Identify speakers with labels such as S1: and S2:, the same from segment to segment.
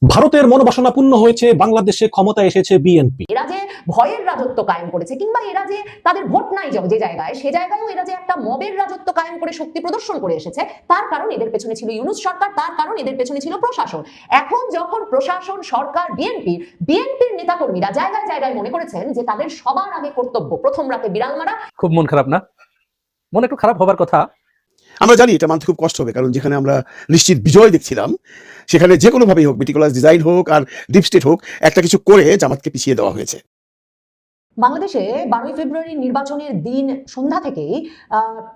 S1: ভারতের মনোবাসনা পূর্ণ হয়েছে, বাংলাদেশে ক্ষমতায় এসেছে বিএনপি।
S2: এরা যে ভয়ের রাজত্ব কায়েম করেছে, কিংবা এরা যে তাদের ভোট নাই যে জায়গায়, সে জায়গায়ও এরা যে একটা মবের রাজত্ব কায়েম করে শক্তি প্রদর্শন করে এসেছে, তার কারণ এদের পেছনে ছিল ইউনূস সরকার, তার কারণ এদের পেছনে ছিল প্রশাসন। এখন যখন প্রশাসন, সরকার, বিএনপির নেতাকর্মীরা জায়গায় জায়গায় মনে করেছেন যে তাদের সবার আগে কর্তব্য প্রথম রাতে বিড়াল মারা।
S3: খুব মন খারাপ না? মন একটু খারাপ হবার কথা।
S4: আমরা জানি এটা মানতে খুব কষ্ট হবে, কারণ যেখানে আমরা নিশ্চিত বিজয় দেখছিলাম, সেখানে যে কোনোভাবেই হোক, মেটিকুলাস ডিজাইন হোক আর ডিপ স্টেট হোক, একটা কিছু করে জামাতকে পিছিয়ে দেওয়া হয়েছে।
S2: বাংলাদেশে 12ই ফেব্রুয়ারি নির্বাচনের দিন সন্ধ্যা থেকেই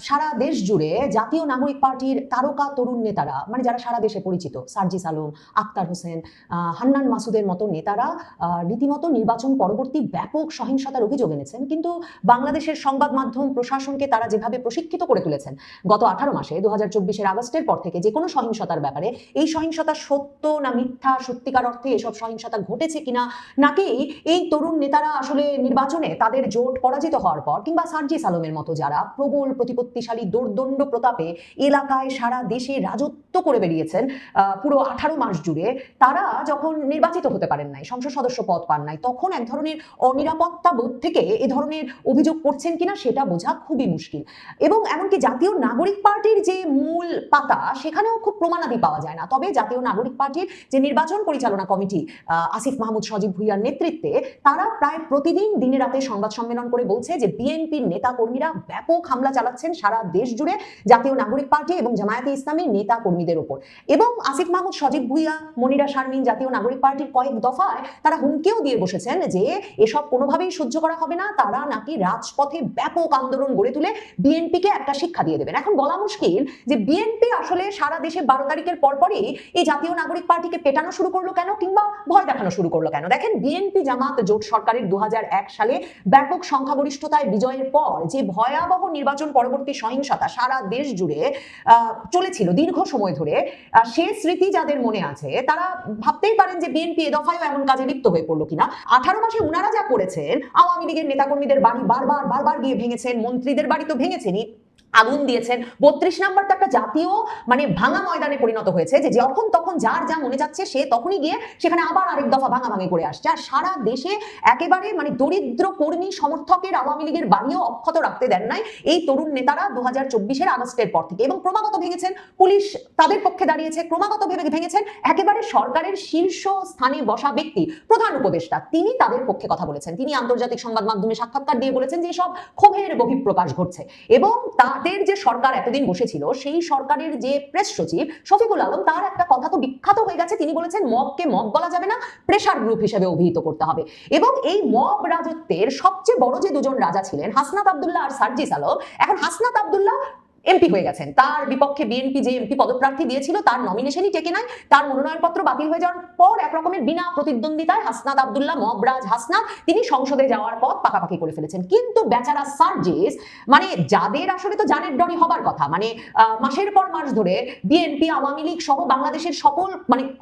S2: সারা দেশ জুড়ে জাতীয় নাগরিক পার্টির তারকা তরুণ নেতারা, মানে যারা সারা দেশে পরিচিত, সার্জিস আলম, আক্তার হোসেন, হান্নান মাসুদের মতো নেতারা রীতিমতো নির্বাচন পরবর্তী ব্যাপক সহিংসতার অভিযোগ এনেছেন। কিন্তু বাংলাদেশের সংবাদ মাধ্যম, প্রশাসনকে তারা যেভাবে প্রশিক্ষিত করে তুলেছেন গত 18 মাসে, 2024-এর আগস্টের পর থেকে, যে কোনো সহিংসতার ব্যাপারে, এই সহিংসতা সত্য না মিথ্যা, সত্যিকার অর্থে এসব সহিংসতা ঘটেছে কিনা, নাকি এই তরুণ নেতারা আসলে নির্বাচনে তাদের জোট পরাজিত হওয়ার পর, কিংবা সার্জিস আলমের মতো যারা প্রবল প্রতিপত্তিশালী দোর্দণ্ড প্রতাপে এলাকায় সারা দেশে রাজত্ব করে বেরিয়েছেন পুরো 18 মাস জুড়ে, তারা যখন নির্বাচিত হতে পারেন নাই, সংসদ সদস্য পদ পান নাই, তখন এক ধরনের অনিরাপত্তা বোধ থেকে এ ধরনের অভিযোগ করছেন কিনা সেটা বোঝা খুবই মুশকিল। এবং এমনকি জাতীয় নাগরিক পার্টির যে মূল পাতা, সেখানেও খুব প্রমাণাদি পাওয়া যায় না। তবে জাতীয় নাগরিক পার্টির যে নির্বাচন পরিচালনা কমিটি, আসিফ মাহমুদ সজীব ভুঁইয়ার নেতৃত্বে, তারা প্রায় প্রতিদিন দিনে রাতে সংবাদ সম্মেলন করে বলছে যে বিএনপির নেতা কর্মীরা ব্যাপক হামলা চালাচ্ছেন সারা দেশ জুড়ে জাতীয় নাগরিক পার্টি এবং জামায়াতে ইসলামীর নেতা কর্মীদের উপর। এবং আসিফ মাহমুদ সজীব ভুঁইয়া, মনিরা শারমিন, জাতীয় নাগরিক পার্টির কয়েক দফায় তারা হুমকিও দিয়ে বসেছেন যে এসব কোনোভাবেই সহ্য করা হবে না, তারা নাকি রাজপথে ব্যাপক আন্দোলন গড়ে তুলে বিএনপিকে একটা শিক্ষা দিয়ে দেবেন। এখন বলা মুশকিল যে বিএনপি আসলে সারা দেশে 12 তারিখের পরপরই এই জাতীয় নাগরিক পার্টিকে পেটানো শুরু করলো কেন, কিংবা ভয় দেখানো শুরু করলো কেন। দেখেন, বিএনপি জামাত জোট সরকারের 2001 সালে ব্যাপক সংখ্যাগরিষ্ঠতায় বিজয়ের পর যে ভয়াবহ নির্বাচন পরবর্তী সহিংসতা সারা দেশ জুড়ে চলেছিল দীর্ঘ সময় ধরে, সে স্মৃতি যাদের মনে আছে তারা ভাবতেই পারেন যে বিএনপি এ দফায়ও এমন কাজে লিপ্ত হয়ে পড়লো কিনা। 18 মাসে উনারা যা করেছেন, আওয়ামী লীগের নেতাকর্মীদের বাড়ি বারবার গিয়ে ভেঙেছেন, মন্ত্রীদের বাড়ি তো ভেঙেছেনই, আগুন দিয়েছেন। 32 নাম্বার তো একটা জাতীয় ভাঙা ময়দানে পরিণত হয়েছে, যে যখন তখন যার যা মনে যাচ্ছে সে তখনই গিয়ে সেখানে আবার আরেক দফা ভাঙাভাঙি করে আসছে। আর সারা দেশে একেবারে দরিদ্র কর্মী সমর্থকের আওয়ামী লীগের বাড়িও অক্ষত রাখতে দেন নাই এই তরুণ নেতারা 2024-এর আগস্টের পর থেকে, এবং ক্রমাগত ভেঙেছেন। পুলিশ তাদের পক্ষে দাঁড়িয়েছে, ক্রমাগত ভেঙেছেন। একেবারে সরকারের শীর্ষ স্থানে বসা ব্যক্তি, প্রধান উপদেষ্টা, তিনি তাদের পক্ষে কথা বলেছেন। তিনি আন্তর্জাতিক সংবাদ মাধ্যমে সাক্ষাৎকার দিয়ে বলেছেন যে সব ক্ষোভের বহিঃপ্রকাশ ঘটছে। এবং তাদের যে সরকার এতদিন বসেছিল, সেই সরকারের যে প্রেস সচিব শফিকুল আলম, তার একটা কথা তো বিখ্যাত হয়ে গেছে। তিনি বলেছেন মবকে মব বলা যাবে না, প্রেসার গ্রুপ হিসেবে অভিহিত করতে হবে। এবং এই মব রাজত্বের সবচেয়ে বড় যে দুজন রাজা ছিলেন, হাসনাত আব্দুল্লাহ আর সার্জিস আলম, এখন হাসনাত আব্দুল্লাহ এমপি হয়ে গেছেন। তার বিপক্ষে বিএনপি যে এমপি পদপ্রার্থী দিয়েছিল, তার নমিনেশনই টেকে নাই। তার মনোনয়নপত্র বাতিল হয়ে যাওয়ার পর এক রকমের বিনা প্রতিদ্বন্দ্বিতায় হাসনাত আব্দুল্লাহ, মবরাজ হাসনাত, তিনি সংসদে যাওয়ার পথ পাকাপাকি করে ফেলেছেন। কিন্তু বেচারা সার্জিস, যাদের আসলে তো জানের ডরি হবার কথা, মাসের পর মাস ধরে বিএনপি, আওয়ামী লীগ সহ বাংলাদেশের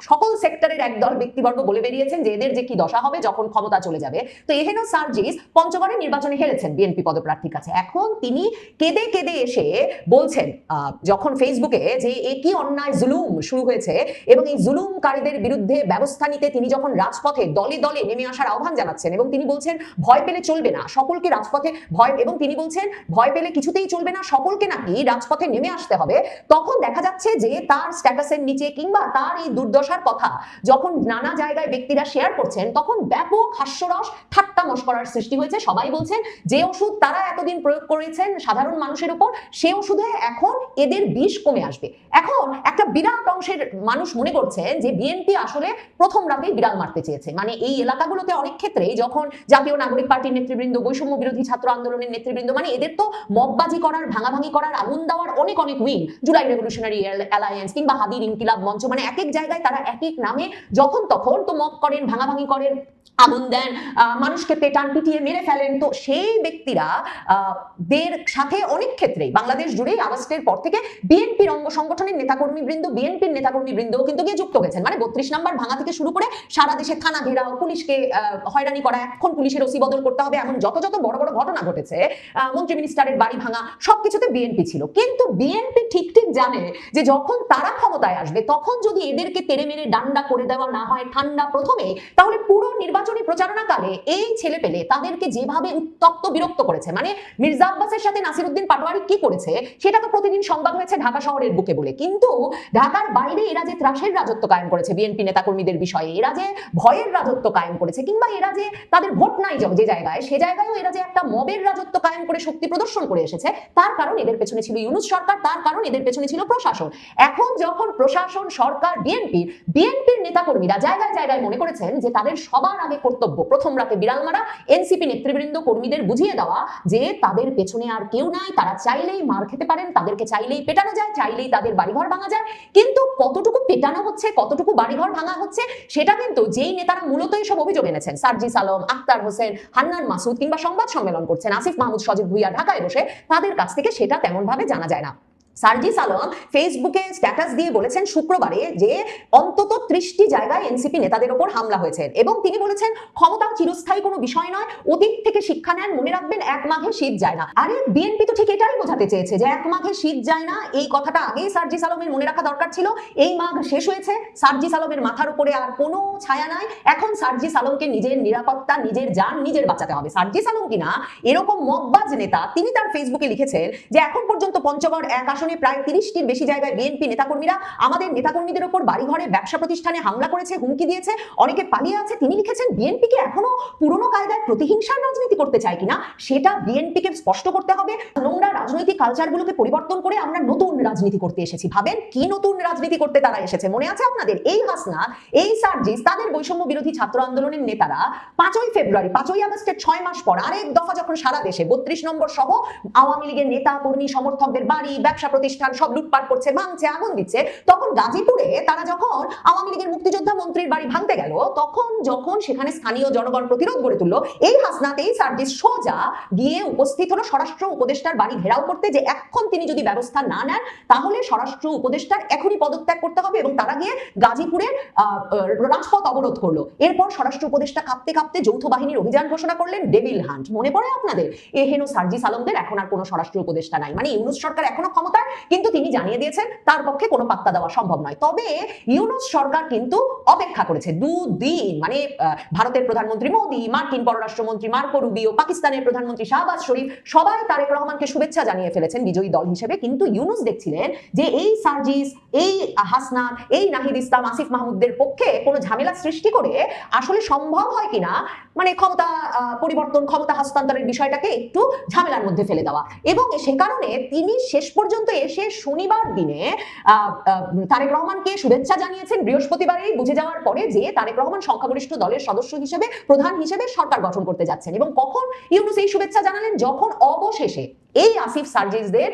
S2: সকল সেক্টরের একদল ব্যক্তিবর্গ বলে বেরিয়েছেন যে এদের যে কি দশা হবে যখন ক্ষমতা চলে যাবে। তো এহেন সার্জিস পঞ্চগড়ের নির্বাচনে হেরেছেন বিএনপি পদপ্রার্থীর কাছে। এখন তিনি কেঁদে কেঁদে এসে বলছেন যখন ফেসবুকে, যে একই অন্যায় জুলুম শুরু হয়েছে এবং এই জুলুমকারীদের বিরুদ্ধে ব্যবস্থা নিতে তিনি যখন রাজপথে দলে দলে নেমে আসার আহ্বান জানাচ্ছেন, এবং তিনি বলছেন ভয় পেলে চলবে না, সকলকে রাজপথে এবং তিনি বলছেন ভয় পেলে কিছুতেই চলবে না, সকলকে নাকি রাজপথে নেমে আসতে হবে, তখন দেখা যাচ্ছে যে তার স্ট্যাটাসের নিচে কিংবা তার এই দুর্দশার কথা যখন নানা জায়গায় ব্যক্তিরা শেয়ার করছেন, তখন ব্যাপক হাস্যরস, ঠাট্টা মশকরার সৃষ্টি হয়েছে। সবাই বলছেন যে ওষুধ তারা এতদিন প্রয়োগ করেছেন সাধারণ মানুষের উপর, সে ওষুধে এখন এদের বিষ কমে আসবে। এখন একটা বিরাট অংশের মানুষ মনে করছেন যে বিএনপি আসলে প্রথম রাতেই বিড়াল মারতে চেয়েছে। এই এলাকাগুলোতে অনেক ক্ষেত্রেই যখন জাতীয় নাগরিক পার্টির নেতৃবৃন্দ, বৈষম্য বিরোধী ছাত্র আন্দোলনের নেতৃবৃন্দ, এদের তো মববাজি করার, ভাঙাভাঙি করার, আগুন দেওয়ার অনেক উইং, জুলাই রেভলিউশনারি অ্যালায়েন্স কিংবা হাদির ইনকিলাব মঞ্চ, এক এক জায়গায় তারা এক এক নামে যখন তখন তো মব করেন, ভাঙাভাঙি করেন, আগুন দেন, মানুষকে পেটান, পিটিয়ে মেরে ফেলেন। তো সেই ব্যক্তিরা দের সাথে অনেক ক্ষেত্রেই বাংলাদেশ জুড়ে 5ই আগস্টের পর থেকে বিএনপির অঙ্গ সংগঠনের নেতাকর্মীবৃন্দ, বিএনপির নেতাকর্মীবৃন্দ কিন্তু গিয়ে যুক্ত হয়েছেন। মানে 32 নম্বর ভাঙা থেকে শুরু করে সারা দেশে থানা ঘেরাও, পুলিশকে হয়রানি করা, এখন পুলিশের ওসি বদল করতে হবে, এমন যত যত বড় বড় ঘটনা ঘটেছে, মন্ত্রী মিনিস্টারের বাড়ি ভাঙা, সবকিছুতে বিএনপি ছিল। কিন্তু বিএনপি ঠিক ঠিক জানে যে যখন তারা ক্ষমতায় আসবে তখন যদি এদেরকে তেড়ে মেরে ডান্ডা করে দেওয়া না হয় ঠান্ডা প্রথমে, তাহলে পুরো নির্বাচনী প্রচারণাকালে এই ছেলে পেলে তাদেরকে যেভাবে উত্তপ্ত বিরক্ত করেছে, মানে মির্জা আব্বাসের সাথে নাসিরউদ্দিন পাটোয়ারি কি করেছে সেটা তো প্রতিদিন সংবাদ হয়েছে ঢাকা শহরের বুকে বলে, কিন্তু ঢাকার বাইরে এরা যে ত্রাসের রাজত্ব কায়েম করেছে বিএনপি নেতাকর্মীদের বিষয়ে, এরা যে ভয়ের রাজত্ব কায়েম করেছে, কিংবা এরা যে তাদের ভোট নাই যে জায়গায়, সে জায়গায়ও এরা যে একটা মবের রাজত্ব কায়েম করে শক্তি প্রদর্শন করে এসেছে, তার কারণ এদের পেছনে ছিল ইউনূস সরকার, তার কারণ এদের পেছনে ছিল প্রশাসন। এখন যখন প্রশাসন, সরকার, বিএনপির নেতাকর্মীরা জায়গায় জায়গায় মনে করেছেন যে তাদের সবার আগে কর্তব্য প্রথম রাতে বিড়াল মারা, এনসিপি নেতৃবৃন্দ কর্মীদের বুঝিয়ে দেওয়া যে তাদের পেছনে আর কেউ নাই, তারা চাইলেই মার খেতে পারেন, তাদেরকে চাইলেই পেটানো যায়, চাইলেই তাদের বাড়িঘর ভাঙা যায়। কিন্তু কতটুকু পেটানো হচ্ছে, কতটুকু বাড়িঘর ভাঙা হচ্ছে, সেটা কিন্তু যেই নেতারা মূলত এইসব অভিযোগ এনেছেন, সার্জিস আলম, আক্তার হোসেন, হান্নান মাসুদ, কিংবা সংবাদ সম্মেলন করছেন আসিফ মাহমুদ সজীব ভুইয়া ঢাকায় বসে, তাদের কাছ থেকে সেটা তেমন ভাবে জানা যায় না। সার্জিস আলম ফেসবুকে স্ট্যাটাস দিয়ে বলেছেন শুক্রবারে যে অন্তত 30টি জায়গায় এনসিপি নেতাদের ওপর হামলা হয়েছে, এবং তিনি বলেছেন ক্ষমতা চিরস্থায়ী কোনো বিষয় নয়, অতীত থেকে শিক্ষা নেন, মনে রাখবেন 1 মাঘে শীত যায় না। আরে বিএনপি তো ঠিক এটাই বোঝাতে চেয়েছে যে 1 মাঘে শীত যায় না, এই কথাটা আগেই সার্জিস আলমের মনে রাখা দরকার ছিল। এই মাঘ শেষ হয়েছে, সার্জিস আলমের মাথার উপরে আর কোনো ছায়া নাই, এখন সার্জিস আলমকে নিজের নিরাপত্তা, নিজের জান নিজের বাঁচাতে হবে। সার্জিস আলম কিনা এরকম মগবাজ নেতা, তিনি তার ফেসবুকে লিখেছেন যে এখন পর্যন্ত পঞ্চগড় 1 আসনে প্রায় 30টির বেশি জায়গায় বিএনপি নেতাকর্মীরা আমাদের নেতাকর্মীদের উপর বাড়িঘরে, ব্যবসা প্রতিষ্ঠানে হামলা করেছে, হুমকি দিয়েছে, অনেকে পালিয়ে আছে। তিনি লিখেছেন বিএনপি কি এখনো পুরনো কায়দায় প্রতিহিংসার রাজনীতি করতে চায় কিনা সেটা বিএনপিকে স্পষ্ট করতে হবে। নোংরা রাজনৈতিক কালচারগুলোকে পরিবর্তন করে আমরা নতুন রাজনীতি করতে এসেছি। ভাবেন কি নতুন রাজনীতি করতে তারা এসেছে। মনে আছে আপনাদের এই হাসনাত, এই সার্জিস, তাদের বৈষম্য বিরোধী ছাত্র আন্দোলনের নেতারা 5ই ফেব্রুয়ারি, 5ই আগস্টের 6 মাস পর আরেক দফা যখন সারা দেশে 32 নম্বর সহ আওয়ামী লীগের নেতা কর্মী সমর্থকদের বাড়ি, ব্যবসা প্রতিষ্ঠান সব লুটপাট করছে, ভাঙছে, আগুন দিচ্ছে, তখন গাজীপুরে তারা যখন আওয়ামী লীগের মুক্তিযোদ্ধা মন্ত্রীর বাড়ি ভাঙতে গেল, তখন যখন সেখানে স্থানীয় জনগণ প্রতিরোধ গড়ে তুললো, এই হাসনাত, এই সার্জিস সোজা গিয়ে উপস্থিত হলো স্বরাষ্ট্র উপদেষ্টার বাড়ি ঘেরাও করতে, যে এখন তিনি যদি ব্যবস্থা না নেন তাহলে স্বরাষ্ট্র উপদেষ্টার এখনই পদত্যাগ করতে হবে, এবং তারা গিয়ে গাজীপুরের রাজপথ অবরোধ করলো। এরপর স্বরাষ্ট্র উপদেষ্টা কাঁপতে কাঁপতে যৌথ বাহিনীর অভিযান ঘোষণা করলেন, ডেভিল হান্ট। মনে পড়ে আপনাদের? এহেন সার্জিস আলমদের এখন আর কোনো স্বরাষ্ট্র উপদেষ্টা নাই, মানে ইউনূস সরকার এখনো ক্ষমতায়, কিন্তু তিনি জানিয়ে দিয়েছেন তার পক্ষে কোনো পাত্তা দেওয়া সম্ভব নয়। তবে ইউনূস সরকার কিন্তু অপেক্ষা করেছে 2 দিন, মানে ভারতের প্রধানমন্ত্রী মোদি, মার্কিন পররাষ্ট্রমন্ত্রী মার্কো রুবিও, পাকিস্তানের প্রধানমন্ত্রী শাহবাজ শরীফ, সবাই তারেক রহমানকে শুভেচ্ছা জানিয়ে ফেলেছেন বিজয়ী দল হিসেবে। কিন্তু ইউনূস দেখছিলেন যে এই সার্জিস, এই হাসনাত, এই নাহিদ ইসলাম, আসিফ মাহমুদদের পক্ষে কোনো ঝামেলা সৃষ্টি করে আসলে সম্ভব হয় কিনা, মানে ক্ষমতা পরিবর্তন, ক্ষমতা হস্তান্তরের বিষয়টাকে একটু ঝামেলার মধ্যে ফেলে দেওয়া। এবং সে কারণে তিনি শেষ পর্যন্ত এসে শনিবার দিনে তারেক রহমানকে শুভেচ্ছা জানিয়েছেন, বৃহস্পতিবারেই বুঝে যাওয়ার পরে যে তারেক রহমান সংখ্যাগরিষ্ঠ দলের সদস্য হিসেবে, প্রধান হিসেবে সরকার গঠন করতে যাচ্ছেন। এবং কখন ইউনূস এই শুভেচ্ছা জানালেন? যখন অবশেষে এই আসিফ সার্জিসদের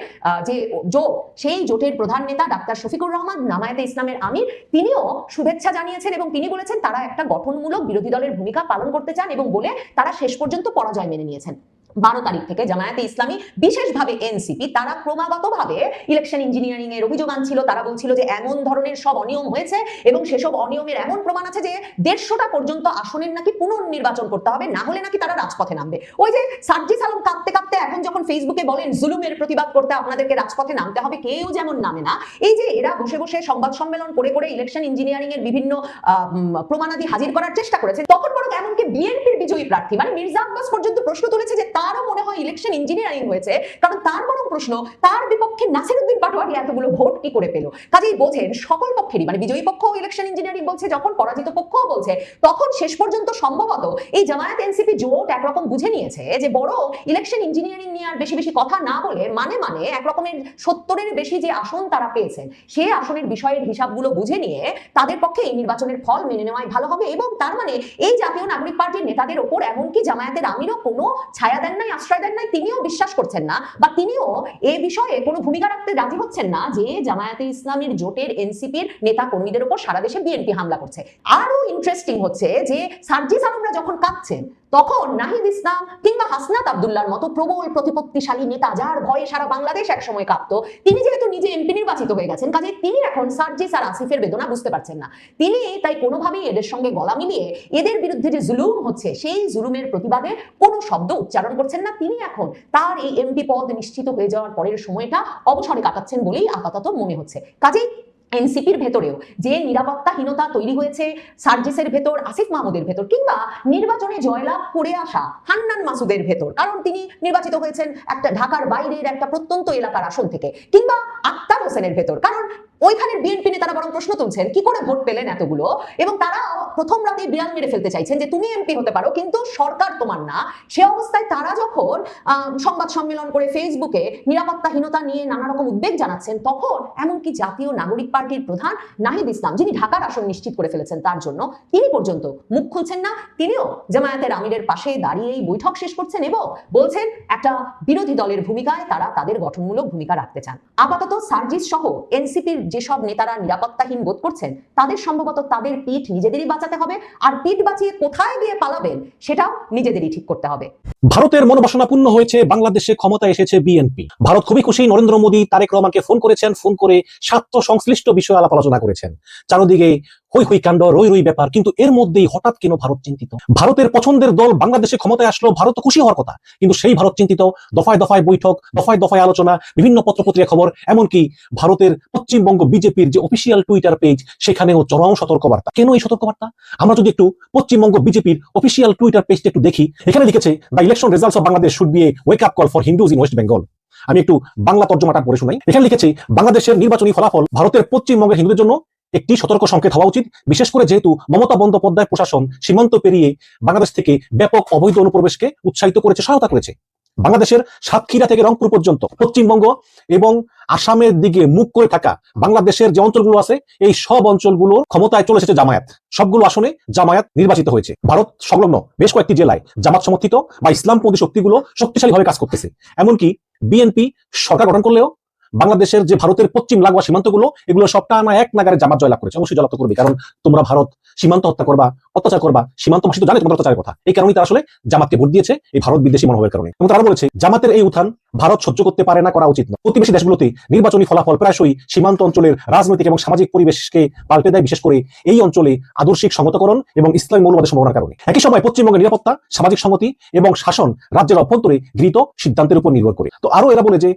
S2: যে জোট, সেই জোটের প্রধান নেতা ডাক্তার শফিকুর রহমান, জামায়াতে ইসলামের আমির, তিনিও শুভেচ্ছা জানিয়েছেন এবং তিনি বলেছেন তারা একটা গঠনমূলক বিরোধী দলের ভূমিকা পালন করতে চান, এবং বলে তারা শেষ পর্যন্ত পরাজয় মেনে নিয়েছেন। 12 তারিখ থেকে জামায়াতে ইসলামী, বিশেষভাবে এনসিপি, তারা ক্রমাগতভাবে ইলেকশন ইঞ্জিনিয়ারিং এর অভিযোগ আনছিল। তারা বলছিল যে এমন ধরনের সব অনিয়ম হয়েছে এবং সেসব অনিয়মের এমন প্রমাণ আছে যে 150টা পর্যন্ত আসনের নাকি পুনর্নির্বাচন করতে হবে, না হলে নাকি তারা রাজপথে নামবে। ওই যে সার্জিস আলম কাঁপতে কাঁপতে এখন যখন ফেসবুকে বলেন জুলুমের প্রতিবাদ করতে আপনাদেরকে রাজপথে নামতে হবে, কেউ যেমন নামে না। এই যে এরা বসে বসে সংবাদ সম্মেলন করে করে ইলেকশন ইঞ্জিনিয়ারিং এর বিভিন্ন প্রমাণাদি হাজির করার চেষ্টা করেছে, তখন বরং এমনকি বিএনপির বিজয়ী প্রার্থী মানে মির্জা আব্বাস পর্যন্ত প্রশ্ন তুলেছে যে তারও মনে হয় ইলেকশন ইঞ্জিনিয়ারিং হয়েছে, কারণ তার বরং প্রশ্ন তার বিপক্ষে নাসিরউদ্দিন পাটোয়ারি এতগুলো ভোট কি করে পেল। কাজেই বোঝেন সকল পক্ষেরই, মানে বিজয়ী পক্ষ ইলেকশন ইঞ্জিনিয়ারিং বলছে, যখন পরাজিত পক্ষও বলছে, তখন শেষ পর্যন্ত সম্ভবত এই জামায়াত এনসিপি জোট একরকম বুঝে নিয়েছে যে বড় ইলেকশন ইঞ্জিনিয়ারিং নিয়ে আর বেশি বেশি কথা না বলে মানে একরকমের 70-এর বেশি যে আসন তারা পেয়েছেন, সেই আসনের বিষয়ের হিসাবগুলো বুঝে নিয়ে তাদের পক্ষে এই নির্বাচনের ফল মেনে নেওয়াই ভালো হবে। এবং তার মানে এই জাতীয় নাগরিক পার্টির নেতাদের ওপর এমনকি জামায়াতের আমিরও কোনো ছায়া দেন নাই, আশ্রয় দেন নাই, তিনিও বিশ্বাস করছেন না বা তিনিও এ বিষয়ে কোনো ভূমিকা রাখতে রাজি হচ্ছেন না যে জামায়াতে ইসলামীর জোটের এনসিপির নেতা কর্মীদের উপর সারা দেশে বিএনপি হামলা করছে। আরো ইন্টারেস্টিং হচ্ছে যে সার্জিস আলমরা যখন কাঁপছেন, তখন নাহিদ ইসলাম কিংবা হাসনাত আব্দুল্লাহর মতো প্রবল প্রতিপত্তিশালী নেতা, যার ভয়ে সারা বাংলাদেশ একসময় কাঁপতো, তিনি যেহেতু নিজে এমপি নির্বাচিত হয়ে গেছেন, কাজে তিনি এখন সার্জিস আর আসিফের বেদনা বুঝতে পারছেন না। তিনি তাই কোনোভাবেই এদের সঙ্গে গলা মিলিয়ে এদের বিরুদ্ধে যে জুলুম হচ্ছে সেই জুলুমের প্রতিবাদে কোনো শব্দ উচ্চারণ করছেন না। তিনি এখন তার এই এমপি পদ নিশ্চিত হয়ে যাওয়ার পরের সময়টা অবসরে কাটাচ্ছেন বলেই আপাতত মনে হচ্ছে। কাজেই এনসিপির ভেতরেও যে নিরাপত্তাহীনতা তৈরি হয়েছে সার্জিসের ভেতর, আসিফ মাহমুদের ভেতর, কিংবা নির্বাচনে জয়লাভ করে আসা হান্নান মাসুদের ভেতর, কারণ তিনি নির্বাচিত হয়েছেন একটা ঢাকার বাইরের একটা প্রত্যন্ত এলাকার আসন থেকে, কিংবা আক্তার হোসেনের ভেতর, কারণ ওইখানের বিএনপি নেতারা বরং প্রশ্ন তুলছেন কি করে ভোট পেলেন এতগুলো, এবং তারা প্রথম রাতে বিড়াল মেরে ফেলতে চাইছেন যে তুমি এমপি হতে পারো কিন্তু সরকার তোমার না। সে অবস্থায় তারা যখন সংবাদ সম্মেলন করে ফেসবুকে নিরাপত্তাহীনতা নিয়ে নানা রকম উদ্বেগ জানাচ্ছেন, তখন এমনকি জাতীয় নাগরিক পার্টির প্রধান নাহিদ ইসলাম, যিনি ঢাকার আসন নিশ্চিত করে ফেলেছেন তার জন্য, তিনি পর্যন্ত মুখ খুলছেন না। তিনিও জামায়াতের আমিরের পাশে দাঁড়িয়েই বৈঠক শেষ করছেন এবং বলছেন একটা বিরোধী দলের ভূমিকায় তারা তাদের গঠনমূলক ভূমিকা রাখতে চান। আপাতত সার্জিস সহ এনসিপির যেসব নেতারা নিরাপত্তাহীন বোধ করছেন, তাদের সম্ভবত তাদের পিঠ নিজেদেরই বাঁচাতে হবে, আর পিঠ বাঁচিয়ে কোথায় গিয়ে পালাবেন সেটাও নিজেদেরই ঠিক করতে হবে।
S1: ভারতের মনোবাসনা পূর্ণ হয়েছে, বাংলাদেশে ক্ষমতায় এসেছে বিএনপি। ভারত খুবই খুশি, নরেন্দ্র মোদী তারেক রহমানকে ফোন করেছেন, ফোন করে স্বার্থ সংশ্লিষ্ট বিষয়ে আলাপ আলোচনা করেছেন। চারদিকে হই হই কাণ্ড, রই রই ব্যাপার, কিন্তু এর মধ্যেই হঠাৎ কেন ভারত চিন্তিত? ভারতের পছন্দের দল বাংলাদেশে ক্ষমতায় আসলো, ভারত তো খুশি হওয়ার কথা, কিন্তু সেই ভারত চিন্তিত। দফায় দফায় বৈঠক, দফায় দফায় আলোচনা, বিভিন্ন পত্রপত্রিকা খবর, এমনকি ভারতের পশ্চিমবঙ্গ বিজেপির যে অফিসিয়াল টুইটার পেজ, সেখানেও চরম সতর্কবার্তা। কেন এই সতর্কবার্তা? আমরা যদি একটু পশ্চিমবঙ্গ বিজেপির অফিসিয়াল টুইটার পেজটা একটু দেখি, এখানে লিখেছে the election results of Bangladesh should B A wake up call for Hindus in West Bengal. আমি একটু বাংলা তর্জমাটা পড়ে শোনাই। এখানে লিখেছে বাংলাদেশের নির্বাচনী ফলাফল ভারতের পশ্চিমবঙ্গের হিন্দুদের জন্য একটি সতর্ক সংকেত হওয়া উচিত, বিশেষ করে যেহেতু মমতা বন্দ্যোপাধ্যায় প্রশাসন সীমান্ত পেরিয়ে বাংলাদেশ থেকে ব্যাপক অবৈধ অনুপ্রবেশকে উৎসাহিত করেছে, সহায়তা করেছে। বাংলাদেশের সাতক্ষীরা থেকে রংপুর পর্যন্ত পশ্চিমবঙ্গ এবং আসামের দিকে মুখ করে থাকা বাংলাদেশের যে অঞ্চলগুলো আছে, এই সব অঞ্চলগুলোর ক্ষমতায় চলে এসেছে জামায়াত। সবগুলো আসনে জামায়াত নির্বাচিত হয়েছে। ভারত সংলগ্ন বেশ কয়েকটি জেলায় জামাত সমর্থিত বা ইসলামপন্থী শক্তিগুলো শক্তিশালীভাবে কাজ করতেছে। এমনকি বিএনপি সরকার গঠন করলেও বাংলাদেশের যে ভারতের পশ্চিম লাগোয়া সীমান্তগুলো, এগুলো সবটা না এক নাগারে জামাত জয়লাভ করেছে। অবশ্যই জয়লাভ করবে, কারণ তোমরা ভারত সীমান্ত হত্যা করবা, অত্যাচার করবা, সীমান্তবাসী তো জানে তোমাদের অত্যাচারের কথা। এই কারণেই তারা আসলে জামাতকে ভোট দিয়েছে, এই ভারত বিদ্বেষী মনোভাবের কারণে। এবং তারা বলেছে জামাতের এই উত্থান ভারত সহ্য করতে পারে না, করা উচিত না। প্রতিবেশী দেশগুলোতে নির্বাচনী ফলাফল প্রায়শই সীমান্ত অঞ্চলের রাজনৈতিক এবং সামাজিক পরিবেশকে পাল্টে দেয়, বিশেষ করে এই অঞ্চলে আদর্শিক সংহতকরণ এবং ইসলামী মৌলবাদের সম্ভাবনার কারণে। একই সময় পশ্চিমবঙ্গের নিরাপত্তা, সামাজিক সংহতি এবং শাসন রাজ্যের অভ্যন্তরে গৃহীত সিদ্ধান্তের উপর নির্ভর করে। তো আরো এরা বলে যে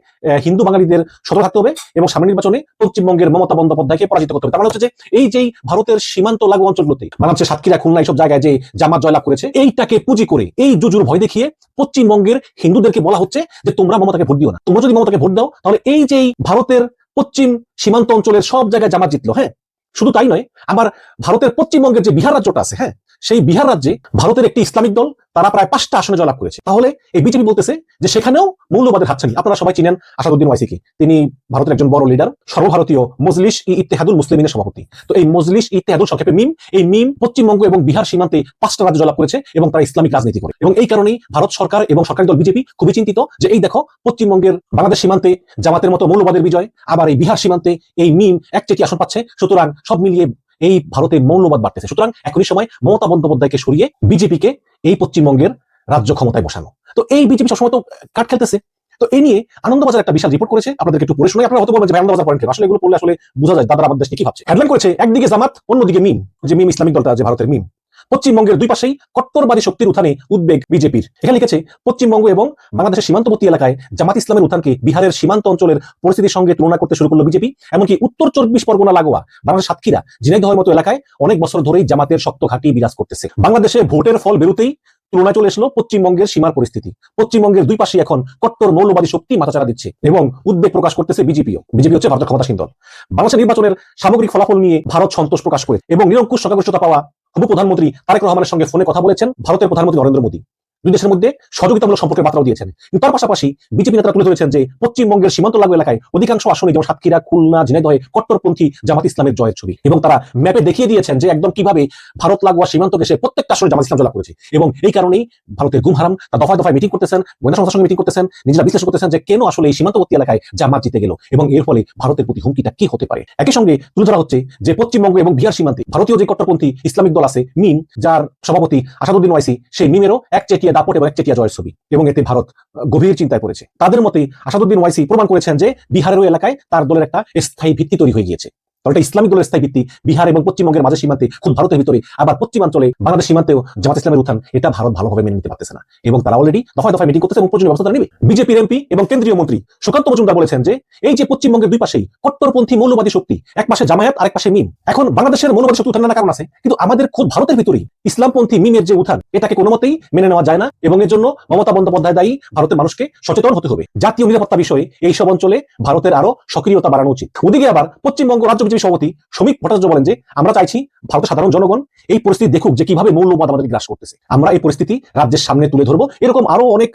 S1: হিন্দু বাঙালিদের সতর্ক থাকতে হবে এবং সামনের নির্বাচনে পশ্চিমবঙ্গের মমতা বন্দ্যোপাধ্যায়কে পরাজিত করতে হবে। তার মানে হচ্ছে যে এই যে ভারতের সীমান্ত লাগু অঞ্চলগুলোতে, বাংলাদেশের সাতক্ষীরা, খুলনা, এইসব জায়গায় যে জামাত জয়লাভ করেছে, এইটাকে পুঁজি করে, এই জুজুর ভয় দেখিয়ে পশ্চিমবঙ্গের হিন্দুদেরকে বলা হচ্ছে যে তোমরা মমতাকে ভোট দিও না। তোমরা যদি মমতাকে ভোট দাও তাহলে এই যে ভারতের পশ্চিম সীমান্ত অঞ্চলের সব জায়গায় জামাত জিতলো। হ্যাঁ, শুধু তাই নয়, আবার ভারতের পশ্চিমবঙ্গের যে বিহার রাজ্যটা আছে, হ্যাঁ, সেই বিহার রাজ্যে ভারতের একটি ইসলামিক দল, তারা প্রায় 5টা আসনে জয়লাভ করেছে। তাহলে এই বিজেপি বলতেছে যে সেখানেও মৌলবাদের হাতছানি। আপনারা সবাই চিনেন আসাদুদ্দিন ওয়াইসিকে, তিনি ভারতের একজন বড় লিডার, সর্বভারতীয় মজলিস ই ইত্তেহাদুল মুসলিমিনের সভাপতি। তো এই মজলিস ই ইত্তেহাদুল, সংক্ষেপে মিম, এই মিম পশ্চিমবঙ্গ এবং বিহার সীমান্তে 5টা রাজ্য জয়লাভ করেছে এবং তারা ইসলামিক রাজনীতি করে। এবং এই কারণেই ভারত সরকার এবং সরকারি দল বিজেপি খুবই চিন্তিত যে এই দেখো পশ্চিমবঙ্গের বাংলাদেশ সীমান্তে জামাতের মতো মৌলবাদের বিজয়, আবার এই বিহার সীমান্তে এই মিম একচেটি আসন পাচ্ছে। সুতরাং সব মিলিয়ে এই ভারতে মৌলবাদ বাড়তেছে। সুতরাং এখনই সময় মমতা বন্দ্যোপাধ্যায়কে সরিয়ে বিজেপিকে এই পশ্চিমবঙ্গের রাজ্য ক্ষমতায় বসানো। তো এই বিজেপি সবসময় তো কাট খেলতেছে। তো এই নিয়ে আনন্দবাজার একটা বিশাল রিপোর্ট করেছে, আপনাদেরকে একটু পড়ে শোনাই। আপনারা হয়তো বলবেন যে আনন্দবাজার পয়েন্ট, আসলে এগুলো পড়লে আসলে বোঝা যায় দাদা আমাদের দেশে কি ভাবছে। হেডলাইন করেছে একদিকে জামাত, অন্যদিকে মিম, যে মিম ইসলামিক দলটা, যে ভারতের মিম। পশ্চিমবঙ্গের দুই পাশেই কট্টরবাদী শক্তির উত্থানে উদ্বেগ বিজেপির। এখানে লিখেছে পশ্চিমবঙ্গ এবং বাংলাদেশের সীমান্তবর্তী এলাকায় জামাত ইসলামের উত্থানকে বিহারের সীমান্ত অঞ্চলের পরিস্থিতির সঙ্গে তুলনা করতে শুরু করলো বিজেপি। এমনকি উত্তর 24 পরগনা লাগোয়া বাংলাদেশের সাতক্ষীরা, ঝিনাইদহের মতো এলাকায় অনেক বছর ধরেই জামাতের শক্ত ঘাঁটি বিরাজ করতেছে। বাংলাদেশে ভোটের ফল বেরোতেই তুলনায় চলে এসলো পশ্চিমবঙ্গের সীমার পরিস্থিতি। পশ্চিমবঙ্গের দুই পাশে এখন কট্টর মৌলবাদী শক্তি মাথাচাড়া দিচ্ছে এবং উদ্বেগ প্রকাশ করতেছে বিজেপিও। বিজেপি হচ্ছে ভারতের ক্ষমতাসীন দল। বাংলাদেশের নির্বাচনের সামগ্রিক ফলাফল নিয়ে ভারত সন্তোষ প্রকাশ করে এবং নিরঙ্কুশ সংখ্যাগরিষ্ঠতা পাওয়া উপপ্রধানমন্ত্রী তারেক রহমানের সঙ্গে ফোনে কথা বলেছেন ভারতের প্রধানমন্ত্রী নরেন্দ্র মোদী। দুই দেশের মধ্যে সহযোগিতামূলক সম্পর্কের বার্তাও দিয়েছেন। কিন্তু তার পাশাপাশি বিজেপি নেতারা তুলে ধরেছেন যে পশ্চিমবঙ্গের সীমান্ত লাগু এলাকায় অধিকাংশ আসনে যেমন সাতক্ষীরা, খুলনা, ঝিনাইদহে কট্টরপন্থী জামাত ইসলামের জয়ের ছবি, এবং তারা ম্যাপে দেখিয়ে দিয়েছেন যে একদম কিভাবে ভারত লাগোয়া সীমান্ত দেশে প্রত্যেকটা আসনে জামাত ইসলাম জয়লাভ করেছে। এবং এই কারণেই ভারতের গুম হারাম তারা দফায় দফায় মিটিং করতেছেন, গোয়েন্দা সংস্থার সঙ্গে মিটিং করতেছেন, নিজেরা বিশ্লেষণ করতেছেন যে কেন আসলে এই সীমান্তবর্তী এলাকায় জামাত জিতে গেল এবং এর ফলে ভারতের প্রতি হুমকিটা কি হতে পারে। একই সঙ্গে তুলে ধরা হচ্ছে যে পশ্চিমবঙ্গ এবং বিহার সীমান্তে ভারতীয় যে কট্টরপন্থী ইসলামিক দল আছে মিম, যার সভাপতি আসাদুদ্দিন ওয়াইসি, সেই মিমেরও একচেটিয়া দাপট এবং একচেটিয়া জয়ের ছবি, এবং এতে ভারত গভীর চিন্তায় পড়েছে। তাদের মতে আসাদুদ্দিন ওয়াইসি প্রমাণ করেছেন যে বিহারের ওই এলাকায় তার দলের একটা স্থায়ী ভিত্তি তৈরি হয়ে গিয়েছে। দলটা ইসলামিক দলের স্থায়ী ভিত্তি বিহার এবং পশ্চিমবঙ্গের মাঝে সীমান্তে, খুব ভারতের ভিতরে, আবার পশ্চিমাঞ্চলে বাংলাদেশ সীমান্তেও জামাত ইসলামের উত্থান, এটা ভারত ভালোভাবে মেনে নিতে পারতেছে না এবং তারা অলরেডি দফায় দফায় মিটিং করতেছে এবং প্রয়োজনীয় ব্যবস্থা নেবে। বিজেপির এমপি এবং কেন্দ্রীয় মন্ত্রী সুকান্ত মজুমদার বলেছেন যে এই যে পশ্চিমবঙ্গের দুই পাশেই কট্টরপন্থী মৌলবাদী শক্তি, এক পাশে জামায়াত আর এক পাশে মিম, এখন বাংলাদেশের মৌলবাদী শক্তি উত্থানের কারণ আছে, কিন্তু আমাদের খুব ভারতের ভিতরেই ইসলামপন্থী মিমের যে উত্থান, এটাকে কোনো মতেই মেনে নেওয়া যায় না এবং এর জন্য মমতা বন্দ্যোপাধ্যায় দায়ী। ভারতের মানুষকে সচেতন হতে হবে। জাতীয় নিরাপত্তা বিষয়ে এই সব অঞ্চলে ভারতের আরো সক্রিয়তা বাড়ানো উচিত। ওদিকে আবার পশ্চিমবঙ্গ রাজ্য বিজেপি সভাপতি শ্রমিক ভট্টাচার্য বলেন যে আমরা চাইছি ভারতের সাধারণ জনগণ এই পরিস্থিতি দেখুক যে কিভাবে মৌলবাদ আমাদেরকে গ্রাস করতেছে, আমরা এই পরিস্থিতি রাজ্যের সামনে তুলে ধরবো। এরকম আরো অনেক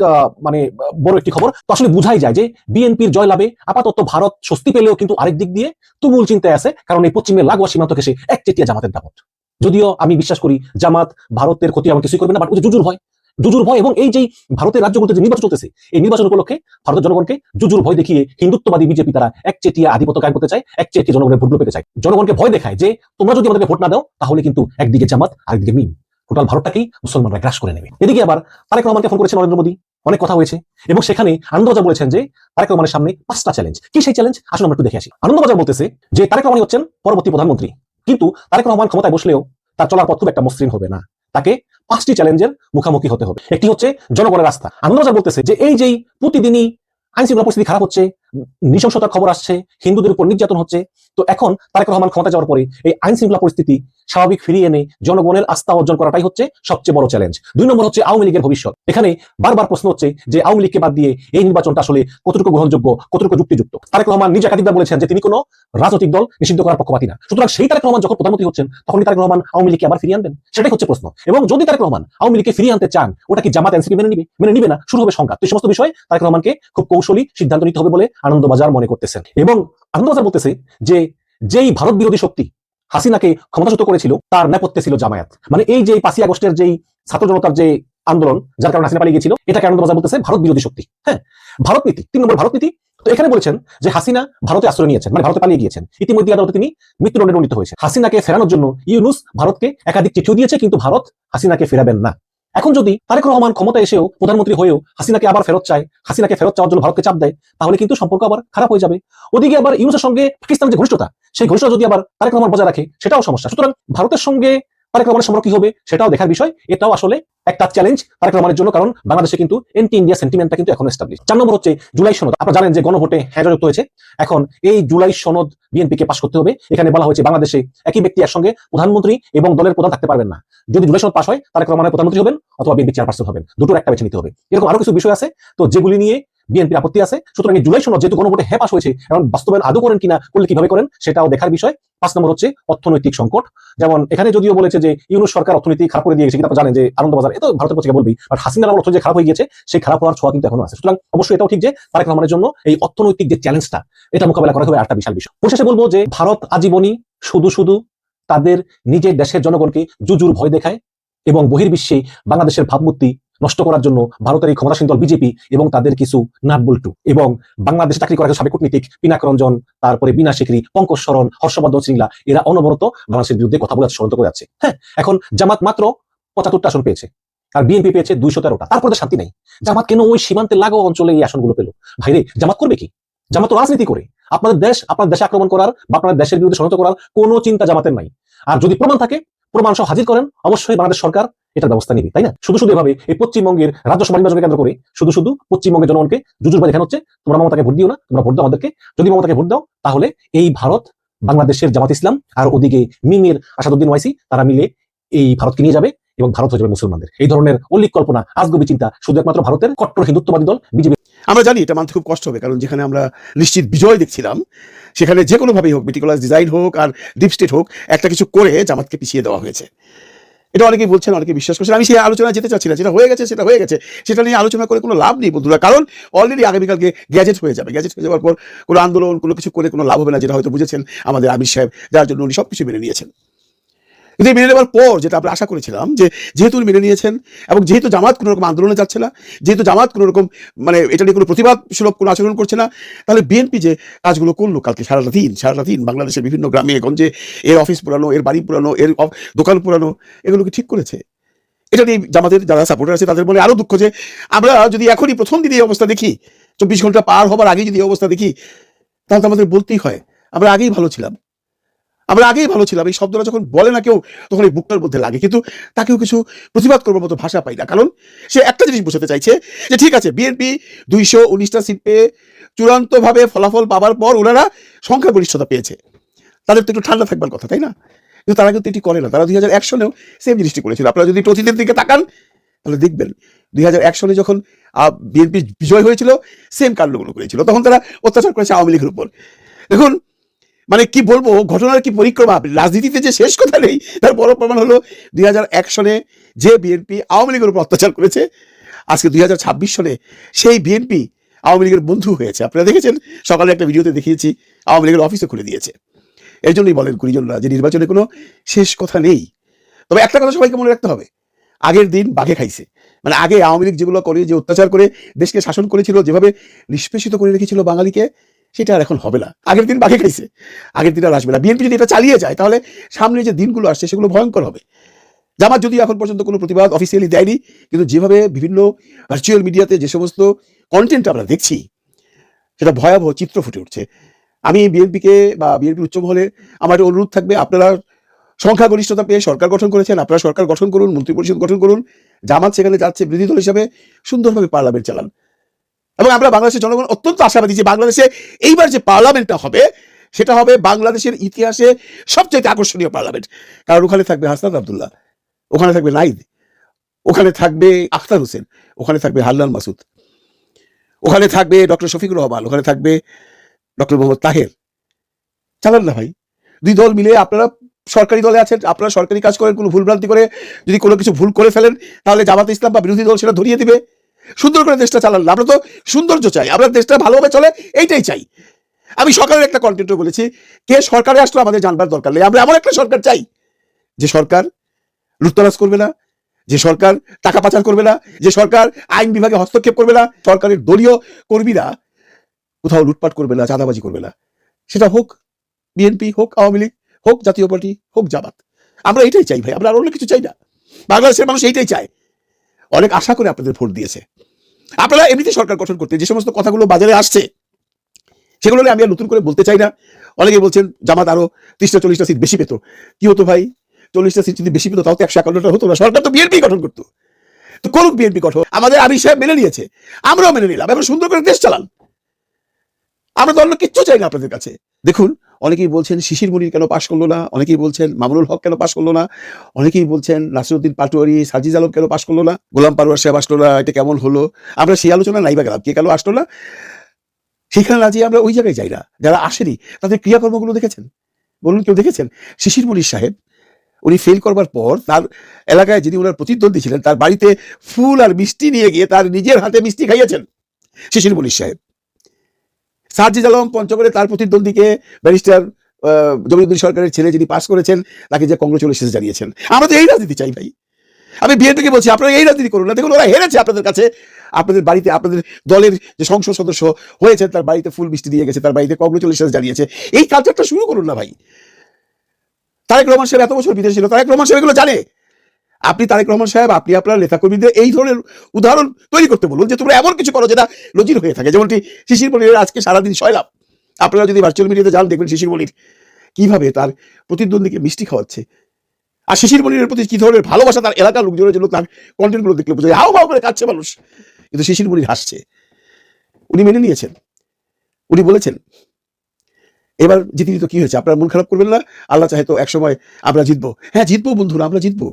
S1: বড় একটি খবর। তো আসলে বুঝাই যায় যে বিএনপির জয়লাভে আপাতত ভারত স্বস্তি পেলেও কিন্তু আরেক দিক দিয়ে তুমুল চিন্তায় আছে, কারণ এই পশ্চিমের লাগোয়া সীমান্ত ঘেঁষে একচেটিয়া জামাতের দাপট। যদিও আমি বিশ্বাস করি জামাত ভারতের ক্ষতি আমার কিছুই করবে না, বাট জুজুর ভয় এবং এই যে ভারতের রাজ্যগুলোতে যে নির্বাচন চলতেছে, এই নির্বাচন উপলক্ষে ভারতের জনগণকে জুজুর ভয় দেখিয়ে হিন্দুত্ববাদী বিজেপি তারা একচেটিয়া আধিপত্য কায়েম করতে চায়, একচেটিয়া জনগণের ভোট পেতে চায়, জনগণকে ভয় দেখায় যে তোমরা যদি আমাদেরকে ভোট না দাও তাহলে কিন্তু একদিকে জামাত আরেকদিকে মিম, টোটাল ভারতটাকেই মুসলমানরা গ্রাস করে নেবে। এদিকে আবার তারেক রহমানকে ফোন করেছে নরেন্দ্র মোদী, অনেক কথা হয়েছে এবং সেখানে আনন্দবাজার বলেছেন যে তারেক রহমানের সামনে 5টা চ্যালেঞ্জ। কি সেই চ্যালেঞ্জ আসলে আমরা একটু দেখে আসি। আনন্দবাজার বলতেছে যে তারেক রহমান হচ্ছেন পরবর্তী প্রধানমন্ত্রী, কিন্তু তারেক রহমান ক্ষমতায় বসলেও তার চলার পথ খুব একটা মসৃণ হবে না, তাকে 5টি চ্যালেঞ্জের মুখোমুখি হতে হবে। একটি হচ্ছে জনগণের আস্থা। আনন্দবাজার বলতেছে যে এই যেই প্রতিদিনই আইন শৃঙ্খলা পরিস্থিতি খারাপ হচ্ছে, নৃশংসতার খবর আসছে, হিন্দুদের উপর নির্যাতন হচ্ছে, তো এখন তারেক রহমান ক্ষমতা যাওয়ার পরে এই আইন শৃঙ্খলা পরিস্থিতি স্বাভাবিক ফিরিয়ে এনে জনগণের আস্থা অর্জন করাটাই হচ্ছে সবচেয়ে বড় চ্যালেঞ্জ। 2 নম্বর হচ্ছে আওয়ামী লীগের ভবিষ্যৎ। এখানে বারবার প্রশ্ন হচ্ছে যে আওয়ামী লীগকে বাদ দিয়ে এই নির্বাচনটা আসলে কতটুকু গ্রহণযোগ্য, কতটুকু যুক্তিযুক্ত। তারেক রহমান নিজে একাধিকবার বলেছেন যে তিনি কোনো রাজনৈতিক দল নিষিদ্ধ করার পক্ষপাতী না। সুতরাং সেই তারেক রহমান যখন প্রধানমন্ত্রী হচ্ছেন তখন তারেক রহমান আওয়ামী লীগকে আবার ফিরিয়ে আনবেন, সেটাই হচ্ছে প্রশ্ন। এবং যদি তারেক রহমান আওয়ামী লীগকে ফিরিয়ে আনতে চান, ওটা কি জামাত এনসিপি মেনে নিবে না, শুরু হবে সংঘাত। এই সমস্ত বিষয়ে তারেক রহমানকে খুব কৌশলী সিদ্ধান্ত নিতে হবে বলে আনন্দবাজার মনে করতেছেন। এবং আনন্দবাজার বলতেছে যে যেই ভারত বিরোধী শক্তি হাসিনাকে ক্ষমতাচ্যুত করেছিল তার নেপথ্যে ছিল জামায়াত। মানে এই যে 5ই আগস্টের যেই ছাত্র জনতার যে আন্দোলন, যার কারণে হাসিনা পালিয়ে গিয়েছিল, এটাকে আনন্দবাজার বলতেছে ভারত বিরোধী শক্তি। হ্যাঁ, ভারত নীতি, 3 নম্বর ভারত নীতি। তো এখানে বলেছেন যে হাসিনা ভারতে আশ্রয় নিয়েছেন, মানে ভারতে পালিয়ে গিয়েছেন, ইতিমধ্যে আদালতে তিনি মৃত্যুদণ্ডে দণ্ডিত হয়েছে। হাসিনাকে ফেরানোর জন্য ইউনূস ভারতকে একাধিক চিঠিও দিয়েছে, কিন্তু ভারত হাসিনাকে ফেরাবেন না। এখন যদি তারেক রহমান ক্ষমতা এসেও প্রধানমন্ত্রী হয়েও হাসিনাকে আবার ফেরত চায়, হাসিনাকে ফেরত চাওয়ার জন্য ভারতকে চাপ দেয়, তাহলে কিন্তু সম্পর্ক আবার খারাপ হয়ে যাবে। ওদিকে আবার ইউনূসের সঙ্গে পাকিস্তানের যে ঘনিষ্ঠতা, সেই ঘনিষ্ঠতা যদি আবার তারেক রহমান বজায় রাখে, সেটাও সমস্যা। সুতরাং ভারতের সঙ্গে তারেক রহমানের সম্পর্ক কি হবে সেটাও দেখার বিষয়। এটাও আসলে একটা চ্যালেঞ্জ তারেক রহমানের জন্য, কারণ বাংলাদেশে কিন্তু এন্টি ইন্ডিয়া সেন্টিমেন্টটা কিন্তু এখন এস্টাবলিশ। 4 নম্বর হচ্ছে জুলাই সনদ। আপনারা জানেন যে গণভোটে হ্যাঁ যুক্ত হয়েছে। এখন এই জুলাই সনদ বিএনপিকে পাস করতে হবে। এখানে বলা হয়েছে বাংলাদেশে একই ব্যক্তি এর সঙ্গে প্রধানমন্ত্রী এবং দলের প্রধান থাকতে পারবেন না। যদি জুলাই সনদ পাস হয় তারেক রহমানের প্রধানমন্ত্রী হবেন অথবা বিএনপি চেয়ারপারসন হবেন, দুটোর একটা বেছে নিতে হবে। এরকম আরো কিছু বিষয় আছে, তো যেগুলি নিয়ে বিএনপির আপত্তি আছে। সুতরাং এই জুলাই সনদ যেহেতু গণভোটে হ্যাঁ পাস হয়েছে, এবং বাস্তবায়ন আদৌ করেন কিনা, করলে কিভাবে করেন সেটাও দেখার বিষয়। 5 নম্বর হচ্ছে অর্থনৈতিক সংকট। যেমন এখানে যদিও বলেছে যে ইউনূস সরকার অর্থনীতি খারাপ করে দিয়েছে, কিন্তু আপনারা জানেন যে আনন্দবাজার এত ভারতের পত্রিকা বলবেই, বাট হাসিনার আমল অর্থনীতি খারাপ হয়ে গিয়েছে, সেই খারাপ হওয়ার ছোঁয়া কিন্তু এখনো আছে। সুতরাং অবশ্যই এটাও ঠিক যে তারেক রহমানের জন্য এই অর্থনৈতিক যে চ্যালেঞ্জটা, এটা মোকাবেলা করা হবে একটা বিশাল বিষয়। পরিশেষে বলবো যে ভারত আজীবনই শুধু তাদের নিজের দেশের জনগণকে জুজুর ভয় দেখায় এবং বহির্বিশ্বে বাংলাদেশের ভাবমূর্তি নষ্ট করার জন্য ভারতের এই ক্ষমতাসীন দল বিজেপি এবং তাদের কিছু নাটবল্টু এবং বাংলাদেশে চাকরি করা সাবেক কূটনীতিক পিনাক রঞ্জন, তারপরে বিনা শিকরি, পঙ্কজ শরণ, হর্ষবর্ধন শ্রীংলা, এরা অনবরত বাংলাদেশের বিরুদ্ধে কথা বলে ষড়যন্ত্র করে যাচ্ছে। হ্যাঁ, এখন জামাত মাত্র 75টা আসন পেয়েছে আর বিএনপি পেয়েছে 213টা, তারপরে শান্তি নেই। জামাত কেন ওই সীমান্তে লাগোয়া অঞ্চলে এই আসনগুলো পেল? ভাইরে, জামাত করবে কি? জামাত তো রাজনীতি করে। আপনার দেশে আক্রমণ করার বা আপনার দেশের বিরুদ্ধে ষড়যন্ত্র করার কোনো চিন্তা জামাতের নাই। আর যদি প্রমাণ থাকে, প্রমাণ সহ হাজির করেন, অবশ্যই বাংলাদেশ সরকার এটার ব্যবস্থা নিবে, তাই না? শুধু এভাবে এই পশ্চিমবঙ্গের রাজ্যসভা নির্বাচনকে কেন্দ্র করে শুধু পশ্চিমবঙ্গের জনগণকে জুজুর ভয় দেখানো হচ্ছে। তোমরা মমতাকে ভোট দিও না, তোমরা ভোট দাও আমাদেরকে। যদি মমতাকে ভোট দাও তাহলে এই ভারত, বাংলাদেশের জামাত ইসলাম আর ওদিকে মিমের আসাদুদ্দিন ওয়াইসি, তারা মিলে এই ভারতকে নিয়ে যাবে এবং ভারত হয়ে যাবে মুসলমানদের। এই ধরনের অলিক কল্পনা, আজগবি চিন্তা শুধু একমাত্র ভারতের কট্টর হিন্দুত্ববাদী দল বিজেপি।
S4: আমরা জানি এটা মানতে খুব কষ্ট হবে, কারণ যেখানে আমরা নিশ্চিত বিজয় দেখছিলাম, সেখানে যে কোনোভাবেই হোক, মেটিকুলাস ডিজাইন হোক আর ডিপ স্টেট হোক, একটা কিছু করে জামাতকে পিছিয়ে দেওয়া হয়েছে। এটা অনেকেই বলছেন, অনেকে বিশ্বাস করছেন। আমি সেই আলোচনা যেতে চাচ্ছি না, যেটা হয়ে গেছে সেটা হয়ে গেছে, সেটা নিয়ে আলোচনা করে কোনো লাভ নেই বন্ধুরা। কারণ অলরেডি আগামীকালকে গ্যাজেট হয়ে যাবে। গ্যাজেট হয়ে যাওয়ার পর কোনো আন্দোলন কোনো কিছু করে কোনো লাভ হবে না, যেটা হয়তো বুঝেছেন আমাদের আমির সাহেব, যার জন্য উনি সবকিছু মেনে নিয়েছেন। কিন্তু মেনে নেওয়ার পর যেটা আমরা আশা করেছিলাম যে যেহেতু উনি মেনে নিয়েছেন এবং যেহেতু জামাত কোনো রকম আন্দোলনে যাচ্ছে না, যেহেতু জামাত কোনো রকম মানে এটা নিয়ে কোনো প্রতিবাদ সুলভ কোনো আচরণ করছে না, তাহলে বিএনপি যে কাজগুলো করলো কালকে সারাটা দিন বাংলাদেশের বিভিন্ন গ্রামে গঞ্জে এর অফিস পুরানো, এর বাড়ি পুরানো, এর দোকান পুরানো, এগুলোকে ঠিক করেছে। এটা নিয়ে জামাতের যারা সাপোর্টার আছে তাদের মনে আরো দুঃখ যে আমরা যদি এখনই প্রথম দিন এই অবস্থা দেখি, 24 ঘন্টা পার হবার আগেই যদি এই অবস্থা দেখি, তাহলে তো আমাদের বলতেই হয় আমরা আগেই ভালো ছিলাম। এই শব্দটা যখন বলে না কেউ, তখন এই বুকটার মধ্যে লাগে, কিন্তু তাকেও কিছু প্রতিবাদ করবার মতো ভাষা পাই না। কারণ সে একটা জিনিস বোঝাতে চাইছে যে ঠিক আছে, বিএনপি 219টা সিট পেয়ে চূড়ান্তভাবে ফলাফল পাবার পর ওনারা সংখ্যাগরিষ্ঠতা পেয়েছে, তাদের তো একটু ঠান্ডা থাকবার কথা, তাই না? কিন্তু তারা কিন্তু এটি করে না। তারা 2001 সনেও সেম জিনিসটি করেছিল। আপনারা যদি অতীতের দিকে তাকান তাহলে দেখবেন 2001 সনে যখন বিএনপি বিজয় হয়েছিল, সেম কাণ্ডগুলো করেছিল। তখন তারা অত্যাচার করেছে আওয়ামী লীগের উপর। দেখুন, মানে কি বলবো, ঘটনার কি পরিক্রমা, রাজনীতিতে যে শেষ কথা নেই তার বড় প্রমাণ হলো 2001 সনে যে বিএনপি আওয়ামী লীগের উপর অত্যাচার করেছে, আজকে 2026 সনে সেই বিএনপি আওয়ামী লীগের বন্ধু হয়েছে। আপনারা দেখেছেন, সকালে একটা ভিডিওতে দেখিয়েছি, আওয়ামী লীগের অফিসে খুলে দিয়েছে। এই জন্যই বলেন কুড়িজনরা যে নির্বাচনে কোনো শেষ কথা নেই। তবে একটা কথা সবাইকে মনে রাখতে হবে, আগের দিন বাঘে খাইছে। মানে আগে আওয়ামী লীগ যেগুলো করে, যে অত্যাচার করে দেশকে শাসন করেছিল, যেভাবে নিষ্পেষিত করে রেখেছিল বাঙালিকে, সেটা আর এখন হবে না। আগের দিন বাঘে খাইছে, আগের দিন আর আসবে না। বিএনপি যদি এটা চালিয়ে যায় তাহলে সামনে যে দিনগুলো আসছে সেগুলো ভয়ঙ্কর হবে। জামাত যদি এখন পর্যন্ত কোনো প্রতিবাদ অফিসিয়ালি দেয়নি, কিন্তু যেভাবে বিভিন্ন ভার্চুয়াল মিডিয়াতে যে সমস্ত কন্টেন্ট আমরা দেখছি, সেটা ভয়াবহ চিত্র ফুটে উঠছে। আমি বিএনপিকে বা বিএনপির উচ্চমহলে আমার একটা অনুরোধ থাকবে, আপনারা সংখ্যাগরিষ্ঠতা পেয়ে সরকার গঠন করেছেন, আপনারা সরকার গঠন করুন, মন্ত্রিপরিষদ গঠন করুন। জামাত সেখানে যাচ্ছে বিরোধী দল হিসাবে, সুন্দরভাবে পার্লামেন্ট চালান। এবং আমরা বাংলাদেশের জনগণ অত্যন্ত আশাবাদী যে বাংলাদেশে এইবার যে পার্লামেন্টটা হবে, সেটা হবে বাংলাদেশের ইতিহাসে সবচেয়ে আকর্ষণীয় পার্লামেন্ট। কারণ ওখানে থাকবে হাসনাত আব্দুল্লাহ, ওখানে থাকবে নাইদ, ওখানে থাকবে আখতার হোসেন, ওখানে থাকবে হান্নান মাসুদ, ওখানে থাকবে ডক্টর শফিকুর রহমান, ওখানে থাকবে ডক্টর মোহাম্মদ তাহের। চালান না ভাই, দুই দল মিলে আপনারা সরকারি দলে আছেন, আপনারা সরকারি কাজ করেন, কোনো ভুলভ্রান্তি করে যদি কোনো কিছু ভুল করে ফেলেন, তাহলে জামাত ইসলাম বা বিরোধী দল সেটা ধরিয়ে দিবে। সুন্দর করে দেশটা চালান। আমরা তো সৌন্দর্য চাই, আমরা দেশটা ভালোভাবে চলে এইটাই চাই। আমি সকালের একটা কন্টেন্টও বলেছি, কে সরকারে আসলে আমাদের জানবার দরকার নেই। আমরা এমন একটা সরকার চাই যে সরকার লুটতরাজ করবে না, যে সরকার টাকা পাচার করবে না, যে সরকার আইন বিভাগে হস্তক্ষেপ করবে না, সরকারের দলীয় কর্মীরা কোথাও লুটপাট করবে না, চাঁদাবাজি করবে না। সেটা হোক বিএনপি, হোক আওয়ামী লীগ, হোক জাতীয় পার্টি, হোক জামাত। আমরা এটাই চাই ভাই, আমরা আর অন্য কিছু চাই না। বাংলাদেশের মানুষ এইটাই চায়। অনেক আশা করে আপনাদের ভোট দিয়েছে। আপনারা এমনিতে সরকার গঠন করতে যে সমস্ত কথাগুলো বাজারে আসছে, সেগুলো নিয়ে আমি আর নতুন করে বলতে চাই না। অনেকে বলছেন জামাত আরো 30টা-40টা সিট বেশি পেত। কি হতো ভাই, 40টা সিট যদি বেশি পেত তাও তো 151টা হতো না। সরকার তো বিএনপি গঠন করতো। তো করুক বিএনপি গঠন, আমাদের আমির সাহেব মেনে নিয়েছে, আমরাও মেনে নিলাম। এখন সুন্দর করে দেশ চালান, আমরা তো অন্য কিচ্ছু চাই না আপনাদের কাছে। দেখুন, অনেকেই বলছেন শিশির মনির কেন পাশ করলো না, অনেকেই বলছেন মামুনুল হক কেন পাশ করলো না, অনেকেই বলছেন নাসিরউদ্দিন পাটোয়ারি, সার্জিস আলম কেন পাশ করলো না, গোলাম পারওয়ার সাহেব আসলো না, এটা কেমন হলো। আমরা সেই আলোচনা নাইবা গেলাম, কে কেন আসলো না সেখানে না যেয়ে আমরা ওই জায়গায় যাই না। যারা আসেনি তাদের ক্রিয়াকর্মগুলো দেখেছেন, বলুন কেউ দেখেছেন? শিশির মনির সাহেব উনি ফেল করবার পর তার এলাকায় যিনি ওনার প্রতিদ্বন্দ্বী ছিলেন, তার বাড়িতে ফুল আর মিষ্টি নিয়ে গিয়ে তার নিজের হাতে মিষ্টি খাইয়েছেন শিশির মনির সাহেব। সার্জিস আলম পঞ্চগড়ে তার প্রতিদ্বন্দ্বীকে ব্যারিস্টার জমিরুদ্দিন সরকারের ছেলে যিনি পাস করেছেন, তাকে যে কংগ্রেচুলেশন জানিয়েছেন। আমরা তো এই রাজনীতি চাই ভাই। আমি বিএনপিকে বলছি, আপনারা এই রাজনীতি করুন না। দেখুন, ওরা হেরেছে আপনাদের কাছে, আপনাদের বাড়িতে আপনাদের দলের যে সংসদ সদস্য হয়েছে তার বাড়িতে ফুল মিষ্টি দিয়ে গেছে, তার বাড়িতে কংগ্রেচুলেশন জানিয়েছে। এই কালচারটা শুরু করুন না ভাই। তারেক রহমান সাহেব এত বছর বিদেশে ছিল, তারেক রহমান সাহেব এগুলো জানে। আপনি তারেক রহমান সাহেব, আপনি আপনার নেতাকর্মীদের এই ধরনের উদাহরণ তৈরি করতে বলুন যে তোমরা এমন কিছু করো যেটা নজির হয়ে থাকে। যেমনটি শিশির মনির আজকে সারাদিন সয়লাভ। আপনারা যদি ভার্চুয়াল মিডিয়াতে যান দেখবেন শিশির মনির কিভাবে তার প্রতিদ্বন্দ্বীকে মিষ্টি খাওয়াচ্ছে। আর শিশির মনিরের প্রতি কি ধরনের ভালোবাসা তার এলাকার লোকজনের জন্য, তার কন্টেন্টগুলো দেখলে বোঝা যায়। হাও হাও করে কাঁদছে মানুষ, কিন্তু শিশির মনির হাসছে। উনি মেনে নিয়েছেন, উনি বলেছেন এবার জিতে তো কি হয়েছে, আপনারা মন খারাপ করবেন না। আল্লাহ চাহে তো একসময় আমরা জিতবো। হ্যাঁ জিতবো বন্ধুরা, আমরা জিতবো,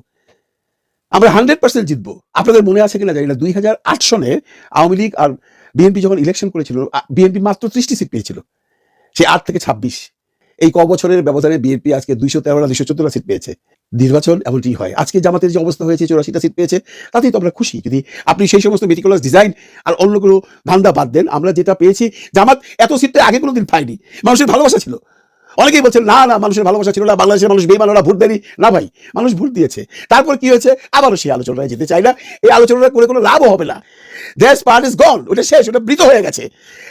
S4: আমরা 100% জিতবো। আপনাদের মনে আছে কিনা জানি না, 2008 সনে আওয়ামী লীগ আর বিএনপি যখন ইলেকশন করেছিল, বিএনপি মাত্র 30টি সিট পেয়েছিল, সে 8 থেকে 26। এই ক বছরের ব্যবধানে বিএনপি আজকে 213 না 214 সিট পেয়েছে। নির্বাচন এমনটি হয়। আজকে জামাতের যে অবস্থা হয়েছে 84টা সিট পেয়েছে, তাতেই তো আমরা খুশি। যদি আপনি সেই সমস্ত মেটিকুলাস ডিজাইন আর অন্যগুলো ধান্দা বাদ দেন, আমরা যেটা পেয়েছি, জামাত এত সিটটা আগে কোনোদিন পায়নি। মানুষের ভালোবাসা ছিল। অনেকেই বলছেন না না মানুষের ভালোবাসা ছিল না, বাংলাদেশের মানুষ বেঈমান, ওরা ভোট দেয়নি। না ভাই, মানুষ ভোট দিয়েছে। তারপর কি হয়েছে? আবারও সেই আলোচনায় যেতে চাই না। এই আলোচনা করে কোনো লাভও হবে না। দ্যাট পার্ট ইজ গন, ওটা শেষ, ওটা মৃত হয়ে গেছে।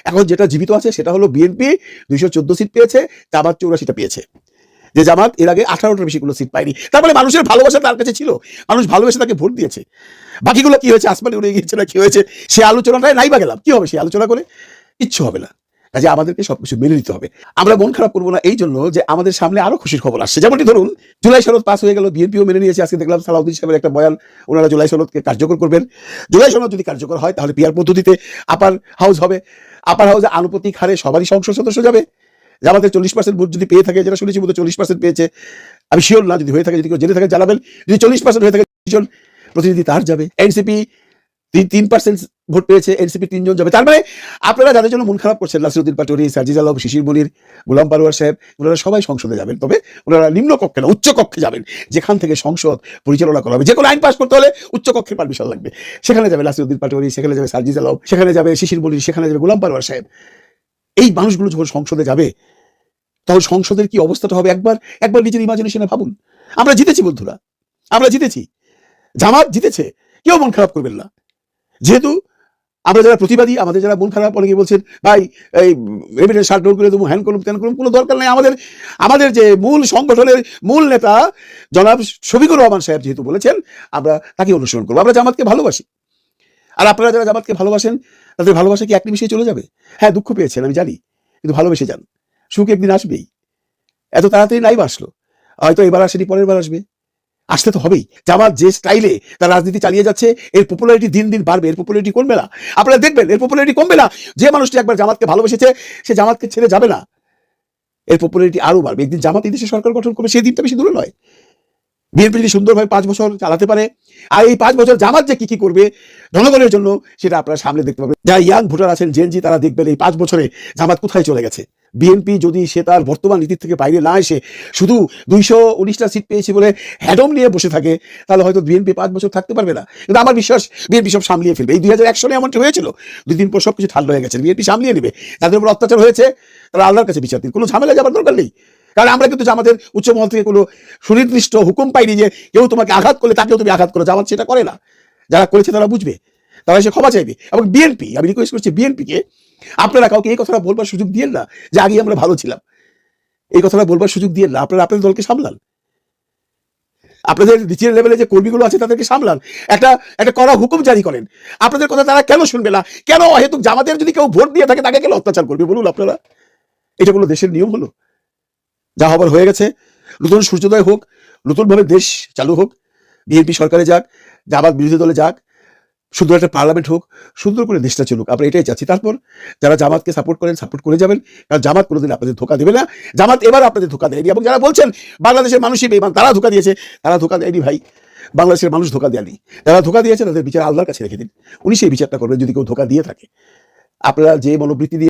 S4: এখন যেটা জীবিত আছে সেটা হলো বিএনপি 214 সিট পেয়েছে, জামাত 84টা পেয়েছে। যে জামাত এর আগে 18টার বেশি কোনো সিট পায়নি। তারপরে মানুষের ভালোবাসা তার কাছে ছিল, মানুষ ভালোবেসে তাকে ভোট দিয়েছে। বাকিগুলো কি হয়েছে, আসমানে উড়ে গিয়েছে না কি হয়েছে, সে আলোচনাটায় নাই বা গেলাম। কি হবে সেই আলোচনা করে? কিচ্ছু হবে না। কাজে আমাদেরকে সবকিছু মেনে নিতে হবে। আমরা মন খারাপ করবো না এই জন্য যে আমাদের সামনে আরো খুশির খবর আসছে। যেমনটি ধরুন, জুলাই সনদ পাস হয়ে গেল, বিএনপিও মেনে নিয়েছে। আজকে দেখলাম সালাউদ্দিন সাহেবের একটা বয়ান, ওনারা জুলাই সনদকে কার্যকর করবেন। জুলাই সনদ যদি কার্যকর হয় তাহলে পিআর পদ্ধতিতে আপার হাউস হবে। আপার হাউসে আনুপাতিক হারে সবারই সংসদ সদস্য যাবে। জামাতের 40% ভোট যদি পেয়ে থাকে, যেটা শুনেছি বোধহয় 40% পেয়েছে, আমি শিওর না, যদি হয়ে থাকে, যদি কেউ জেনে থাকে জানাবেন। যদি 40% হয়ে থাকে, 30 জন প্রতিনিধি তার যাবে। এনসিপি 3% ভোট পেয়েছে, এনসিপি 3 জন যাবে। তার মানে আপনারা যাদের জন্য মন খারাপ করছেন, নাসিরউদ্দিন পাটোয়ারি, সার্জিস আলম, শিশির মনির, গোলাম পারওয়ার সাহেব, ওনারা সবাই সংসদে যাবেন। তবে ওনারা নিম্ন কক্ষে না, উচ্চ কক্ষে যাবেন, যেখান থেকে সংসদ পরিচালনা করা হবে। যে কোনো আইন পাস করতে হলে উচ্চ কক্ষের পারমিশন লাগবে। সেখানে যাবে নাসিরউদ্দিন পাটোয়ারি, সেখানে যাবে সার্জিস আলম, সেখানে যাবে শিশির মনির, সেখানে যাবে গোলাম পারওয়ার সাহেব। এই মানুষগুলো যখন সংসদে যাবে, তখন সংসদের কি অবস্থাটা হবে একবার নিজের ইমাজিনেশনে ভাবুন। আমরা জিতেছি বন্ধুরা, আমরা জিতেছি, জামাত জিতেছে, কেউ মন খারাপ করবেন না। যেহেতু আমরা যারা প্রতিবাদী, আমাদের যারা মন খারাপ, অনেকে বলছেন ভাই এই এভিডেন্স শাটডাউন করে দেবো, হ্যান করুন ত্যান করুন, কোনো দরকার নেই। আমাদের যে মূল সংগঠনের মূল নেতা জনাব শফিকুর রহমান সাহেব যেহেতু বলেছেন, আমরা তাকে অনুসরণ করবো। আমরা জামাতকে ভালোবাসি, আর আপনারা যারা জামাতকে ভালোবাসেন, তাদের ভালোবাসা কি এক নিমিষে চলে যাবে? হ্যাঁ, দুঃখ পেয়েছেন আমি জানি, কিন্তু ভালোবেসে যান। সুখ একদিন আসবেই, এত তাড়াতাড়ি নাই আসলো, হয়তো এবার আসেনি, পরের বার আসবে, আসতে তো হবেই। জামাত যে স্টাইলে তার রাজনীতি চালিয়ে যাচ্ছে, এর পপুলারিটি দিন দিন বাড়বে, এর পপুলারিটি কমবে না। আপনারা দেখবেন এর পপুলারিটি কমবে না। যে মানুষটি একবার জামাতকে ভালোবেসেছে, সে জামাতকে ছেড়ে যাবে না, এর পপুলারিটি আরো বাড়বে। একদিন জামাত এই দেশে সরকার গঠন করবে, সেই দিনটা বেশি দূরে নয়। বিএনপি যদি সুন্দরভাবে 5 বছর চালাতে পারে, আর এই 5 বছর জামাত যে কি করবে জনগণের জন্য, সেটা আপনারা সামনে দেখতে পাবেন। যারা ইয়াং ভোটার আছেন, জেনজি, তারা দেখবেন এই 5 বছরে জামাত কোথায় চলে গেছে। বিএনপি যদি সে তার বর্তমান নীতির থেকে বাইরে না এসে শুধু 219টা সিট পেয়েছে বলে হ্যাডম নিয়ে বসে থাকে, তাহলে হয়তো বিএনপি 5 বছর থাকতে পারবে না। কিন্তু আমার বিশ্বাস বিএনপি সব সামলিয়ে ফেলবে। এই 2001 সালে এমনটি হয়েছিল, 2 দিন পর সবকিছু ঠান্ডা হয়ে গেছে। বিএনপি সামলিয়ে নেবে। তাদের উপর অত্যাচার হয়েছে, তারা আল্লাহর কাছে বিচার দিন, কোনো ঝামেলা যাবার দরকার নেই। কারণ আমরা কিন্তু আমাদের উচ্চ মহল থেকে কোনো সুনির্দিষ্ট হুকুম পাইনি যে কেউ তোমাকে আঘাত করলে তাকেও তুমি আঘাত করো। জামাত সেটা করে না। যারা করেছে তারা বুঝবে, তারা এসে ক্ষমা চাইবে। এবং বিএনপি, আমি রিকোয়েস্ট করছি বিএনপিকে, আপনারা কাউকে এই কথাটা বলবার সুযোগ দিয়েন না যে আগে আমরা ভালো ছিলাম। এই কথাটা বলবার সুযোগ দিয়েন না। আপনারা আপনাদের দলকে সামলান, আপনাদের নিচের লেভেলে যে কর্মীগুলো আছে তাদেরকে সামলান, একটা কড়া হুকুম জারি করেন। আপনাদের কথা তারা কেন শুনবে না? কেন অহেতুক জামাতের যদি কেউ ভোট দিয়ে থাকে তাকে কেন অত্যাচার করবে বলুন আপনারা? এটা কোনো দেশের নিয়ম হলো? যা হবার হয়ে গেছে। নতুন সূর্যোদয় হোক, নতুনভাবে দেশ চালু হোক, বিএনপি সরকারে যাক, জামাত বিরোধী দলে যাক, সুন্দর একটা পার্লামেন্ট হোক, সুন্দর করে দেশটা চলুক, আমরা এটাই চাচ্ছি। তারপর যারা জামাতকে সাপোর্ট করেন, সাপোর্ট করে যাবেন, কারণ জামাত কোনোদিন আপনাদের ধোকা দেবে না। জামাত এবার আপনাদের ধোকা দেয়নি। এবং যারা বলছেন বাংলাদেশের মানুষই বেঈমান, তারা ধোকা দিয়েছে, তারা ধোকা দেয়নি ভাই। বাংলাদেশের মানুষ ধোকা দেয়নি। যারা ধোকা দিয়েছে তাদের বিচার আল্লাহর কাছে রেখে দিন, উনি সেই বিচারটা করবেন যদি কেউ ধোকা দিয়ে থাকে। আপনারা যে মনোবৃত্তি দিয়ে